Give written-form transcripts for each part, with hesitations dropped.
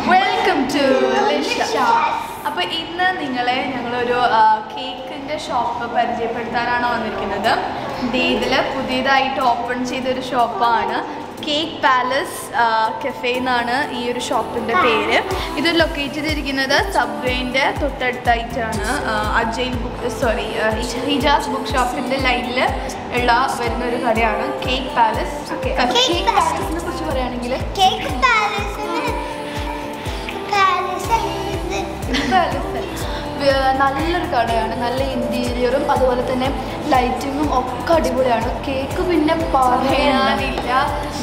Welcome to Lisha. അപ്പോൾ ഇന്ന് നിങ്ങളെ ഞങ്ങളൊരു കേക്കിൻ്റെ ഷോപ്പ് പരിചയപ്പെടുത്താനാണ് വന്നിരിക്കുന്നത്. ധെയ്ദിൽ പുതിയതായിട്ട് ഓപ്പൺ ചെയ്തൊരു ഷോപ്പാണ്. കേക്ക് പാലസ് കഫേ എന്നാണ് ഈ ഒരു ഷോപ്പിൻ്റെ പേര്. ഇത് ലൊക്കേറ്റ് ചെയ്തിരിക്കുന്നത് സബ്വേൻ്റെ തൊട്ടടുത്തായിട്ടാണ്. ഹിജാസ് ബുക്ക് ഷോപ്പിൻ്റെ ലൈനിൽ ഉള്ള വരുന്നൊരു കടയാണ് കേക്ക് പാലസ്. കേക്ക് പാലസിനെ കുറിച്ച് പറയുകയാണെങ്കിൽ നല്ലൊരു കടയാണ്. നല്ല ഇൻറ്റീരിയറും അതുപോലെ തന്നെ ലൈറ്റിങ്ങും ഒക്കെ അടിപൊളിയാണ്. കേക്ക് പിന്നെ പറയാനില്ല,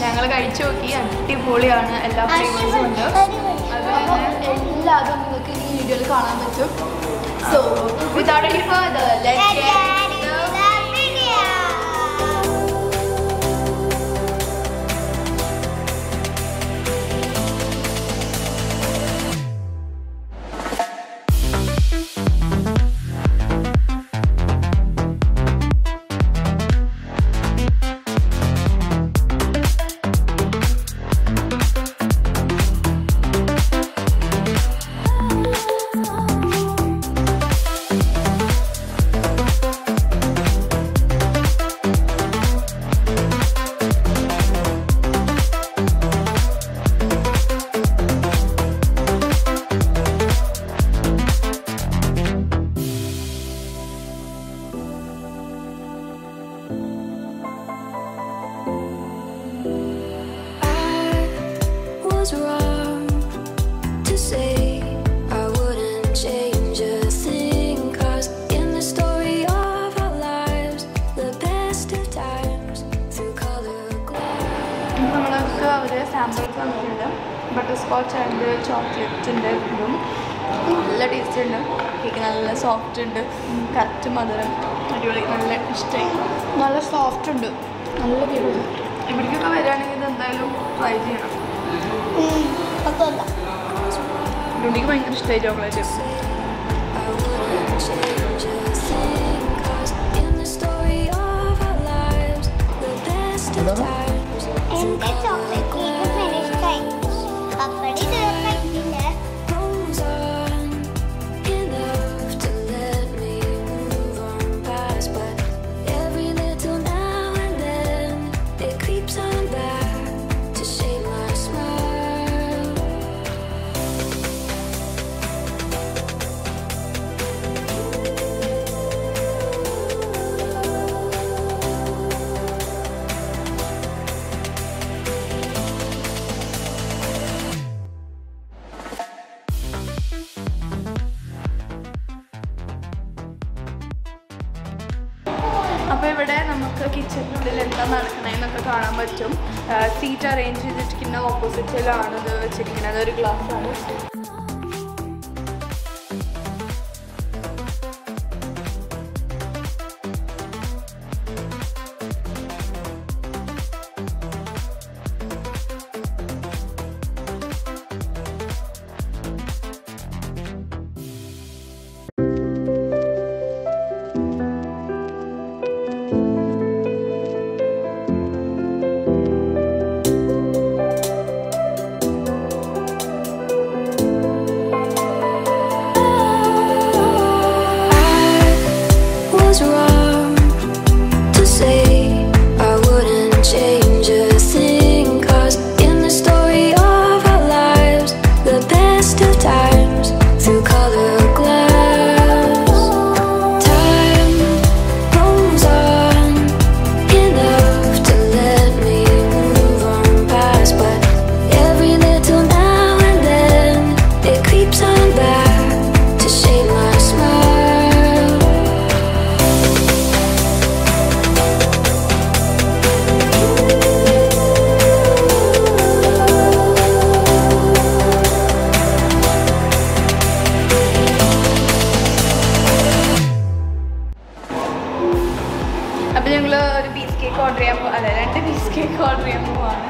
ഞങ്ങൾ കഴിച്ചു നോക്കി, അടിപൊളിയാണ്. എല്ലാ ഫ്ലേവേഴ്സും ഉണ്ട്. അതുപോലെ എല്ലാതും നിങ്ങൾക്ക് ഈ വീഡിയോയിൽ കാണാൻ പറ്റും. So without any further let's get samples വന്നിട്ടുണ്ട്. ബട്ടർ സ്കോച്ച് ആൻഡ് ചോക്ലേറ്റിൻ്റെ ഇതും നല്ല ടേസ്റ്റ് ഉണ്ട്. കേക്ക് നല്ല സോഫ്റ്റ് ഉണ്ട്, കറക്റ്റ് മധുരം, അടിപൊളി, നല്ല ഇഷ്ടമായി. നല്ല സോഫ്റ്റ് ഉണ്ട്, നല്ല കേക്ക്. ഇവിടേക്കൊക്കെ വരികയാണെങ്കിൽ ഇത് എന്തായാലും ട്രൈ ചെയ്യണം. എനിക്ക് ഭയങ്കര ഇഷ്ടമായി ചോക്ലേറ്റ്. അപ്പോൾ ഇവിടെ നമുക്ക് കിച്ചണിനുള്ളിൽ എന്താ നടക്കണമെന്നൊക്കെ കാണാൻ പറ്റും. സീറ്റ് അറേഞ്ച് ചെയ്തിരിക്കുന്ന ഓപ്പോസിറ്റിലാണ് ഇത് വെച്ചിരിക്കുന്നത്. ഒരു ഗ്ലാസ്സാണ്. അപ്പോൾ ഞങ്ങൾ ഒരു പീസ് കേക്ക് ഓർഡർ ചെയ്യാൻ അല്ല 2 പീസ് കേക്ക് ഓർഡർ ചെയ്യാൻ പോവാണ്.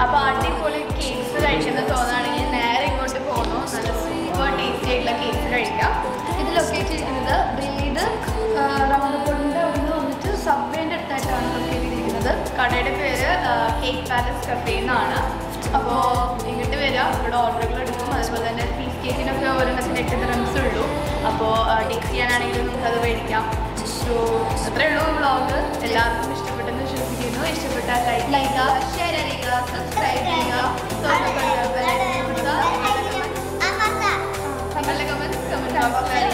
അപ്പോൾ അടിപൊളി കേക്ക്സ് കഴിക്കുന്ന തോന്നുകയാണെങ്കിൽ നേരെ ഇങ്ങോട്ട് പോകണോ, നല്ല സൂപ്പർ ടേസ്റ്റി ആയിട്ടുള്ള കേക്ക്സ് കഴിക്കാം. ഇത് ലൊക്കേറ്റ് ചെയ്തിരിക്കുന്നത് ബ്രീഡ് റൗണ്ട് ബോർഡിൻ്റെ ഒന്ന് വന്നിട്ട് സബ്വേൻ്റെ അടുത്തായിട്ടാണ് ലൊക്കേറ്റ് ചെയ്തിരിക്കുന്നത്. കടയുടെ പേര് കേക്ക് പാലസ് കഫേ എന്നാണ്. അപ്പോൾ ഇങ്ങോട്ട് വരിക, ഇവിടെ ഓർഡറുകൾ എടുക്കും. അതുപോലെ തന്നെ പീസ് കേക്കിനൊക്കെ ഒരെണ്ണത്തിന് 8 dirhams ഉള്ളൂ. അപ്പോൾ ടേസ്റ്റ് ചെയ്യാനാണെങ്കിലും നമുക്കത് മേടിക്കാം. സോ അത്രയേ ഉള്ളൂ വ്ളോഗ്. എല്ലാവർക്കും ഇഷ്ടപ്പെട്ടെന്ന് വിശ്വസിക്കുന്നു. ഇഷ്ടപ്പെട്ടാൽ ലൈക്ക് ചെയ്യുക, ഷെയർ ചെയ്യുക, സബ്സ്ക്രൈബ് ചെയ്യുക, നല്ല കമൻറ്റ്സ് കമൻറ്റ് ബോക്സിൽ